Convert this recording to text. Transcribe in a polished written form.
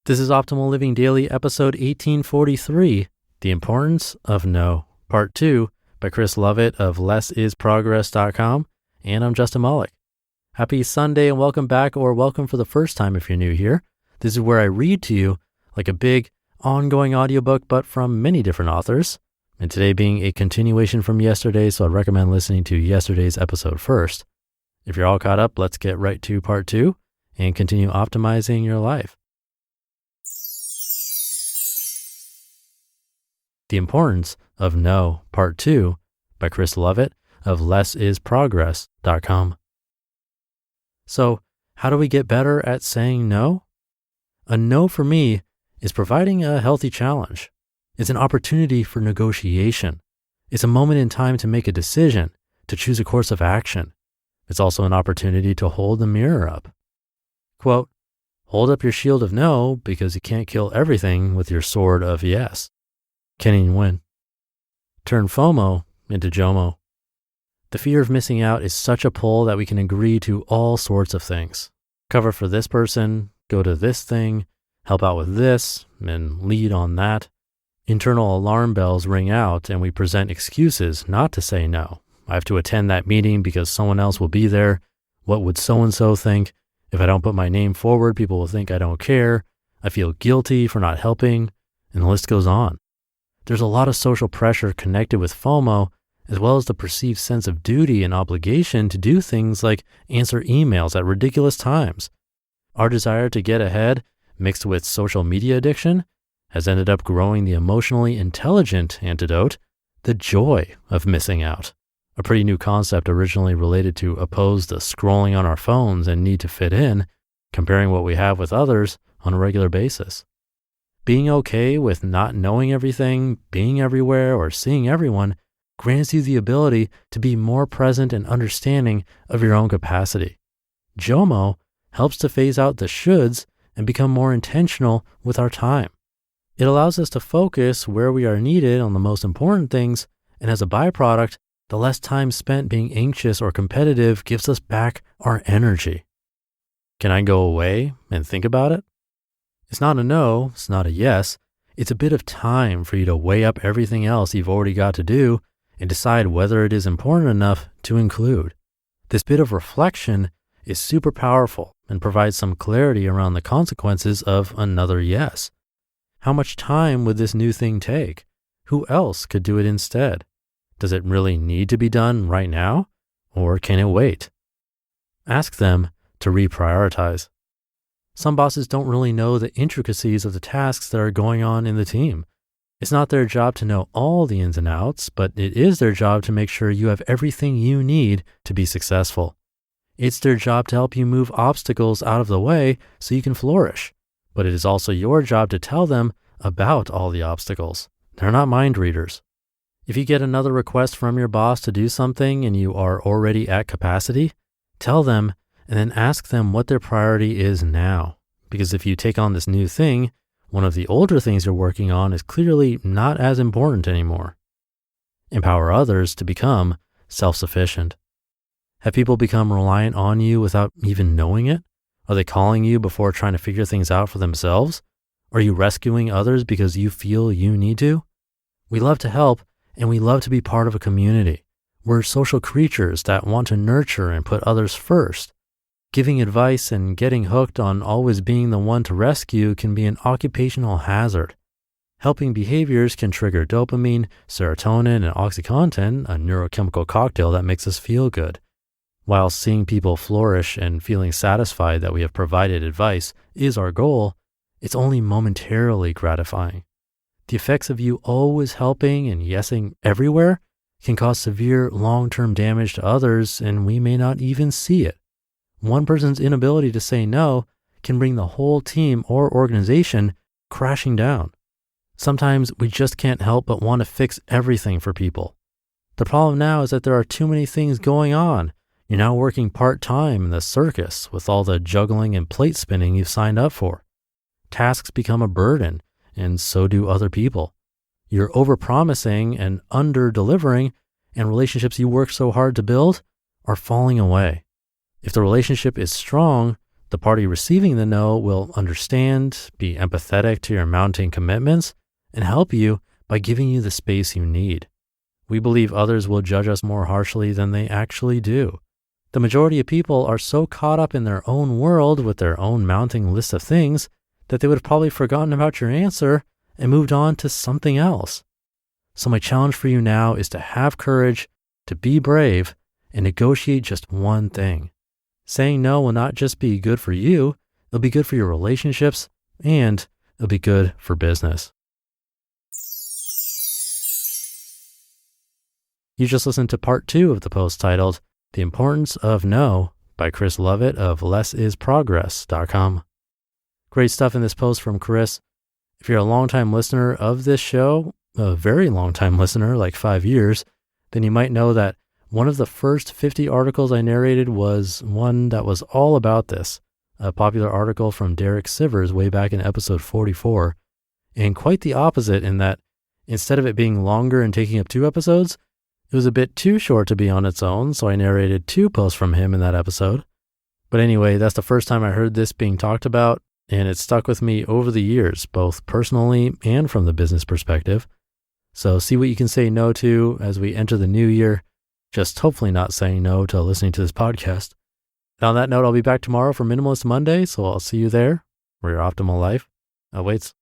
This is Optimal Living Daily, episode 1843, The Importance of No, Part 2, by Chris Lovett of lessisprogress.com, and I'm Justin Malik. Happy Sunday and welcome back, or welcome for the first time if you're new here. This is where I read to you like a big, ongoing audiobook, but from many different authors. And today being a continuation from yesterday, so I'd recommend listening to yesterday's episode first. If you're all caught up, let's get right to part 2 and continue optimizing your life. The Importance of No, Part 2, by Chris Lovett of lessisprogress.com. So, how do we get better at saying no? A no for me is providing a healthy challenge. It's an opportunity for negotiation. It's a moment in time to make a decision, to choose a course of action. It's also an opportunity to hold the mirror up. Quote, hold up your shield of no because you can't kill everything with your sword of yes. Kenny Nguyen. Turn FOMO into Jomo. The fear of missing out is such a pull that we can agree to all sorts of things. Cover for this person, go to this thing, help out with this, and lead on that. Internal alarm bells ring out and we present excuses not to say no. I have to attend that meeting because someone else will be there. What would so-and-so think? If I don't put my name forward, people will think I don't care. I feel guilty for not helping, and the list goes on. There's a lot of social pressure connected with FOMO, as well as the perceived sense of duty and obligation to do things like answer emails at ridiculous times. Our desire to get ahead, mixed with social media addiction, has ended up growing the emotionally intelligent antidote, the joy of missing out. A pretty new concept originally related to oppose the scrolling on our phones and need to fit in, comparing what we have with others on a regular basis. Being okay with not knowing everything, being everywhere, or seeing everyone grants you the ability to be more present and understanding of your own capacity. Jomo helps to phase out the shoulds and become more intentional with our time. It allows us to focus where we are needed on the most important things, and as a byproduct, the less time spent being anxious or competitive gives us back our energy. Can I go away and think about it? It's not a no, it's not a yes. It's a bit of time for you to weigh up everything else you've already got to do and decide whether it is important enough to include. This bit of reflection is super powerful and provides some clarity around the consequences of another yes. How much time would this new thing take? Who else could do it instead? Does it really need to be done right now, or can it wait? Ask them to reprioritize. Some bosses don't really know the intricacies of the tasks that are going on in the team. It's not their job to know all the ins and outs, but it is their job to make sure you have everything you need to be successful. It's their job to help you move obstacles out of the way so you can flourish. But it is also your job to tell them about all the obstacles. They're not mind readers. If you get another request from your boss to do something and you are already at capacity, tell them and then ask them what their priority is now. Because if you take on this new thing, one of the older things you're working on is clearly not as important anymore. Empower others to become self-sufficient. Have people become reliant on you without even knowing it? Are they calling you before trying to figure things out for themselves? Are you rescuing others because you feel you need to? We love to help, and we love to be part of a community. We're social creatures that want to nurture and put others first. Giving advice and getting hooked on always being the one to rescue can be an occupational hazard. Helping behaviors can trigger dopamine, serotonin, and OxyContin, a neurochemical cocktail that makes us feel good. While seeing people flourish and feeling satisfied that we have provided advice is our goal, it's only momentarily gratifying. The effects of you always helping and yesing everywhere can cause severe long-term damage to others, and we may not even see it. One person's inability to say no can bring the whole team or organization crashing down. Sometimes we just can't help but want to fix everything for people. The problem now is that there are too many things going on. You're now working part-time in the circus with all the juggling and plate spinning you've signed up for. Tasks become a burden, and so do other people. You're overpromising and under-delivering, and relationships you work so hard to build are falling away. If the relationship is strong, The party receiving the no will understand, be empathetic to your mounting commitments, and help you by giving you the space you need. We believe others will judge us more harshly than they actually do. The majority of people are so caught up in their own world with their own mounting list of things that they would have probably forgotten about your answer and moved on to something else. So my challenge for you now is to have courage, to be brave, and negotiate just one thing. Saying no will not just be good for you, it'll be good for your relationships, and it'll be good for business. You just listened to part 2 of the post titled, The Importance of No by Chris Lovett of lessisprogress.com. Great stuff in this post from Chris. If you're a longtime listener of this show, a very long-time listener, like 5 years, then you might know that one of the first 50 articles I narrated was one that was all about this, a popular article from Derek Sivers way back in episode 44, and quite the opposite in that instead of it being longer and taking up 2 episodes, it was a bit too short to be on its own, so I narrated 2 posts from him in that episode. But anyway, that's the first time I heard this being talked about, and it stuck with me over the years, both personally and from the business perspective. So see what you can say no to as we enter the new year, just hopefully not saying no to listening to this podcast. And on that note, I'll be back tomorrow for Minimalist Monday, so I'll see you there where your optimal life awaits.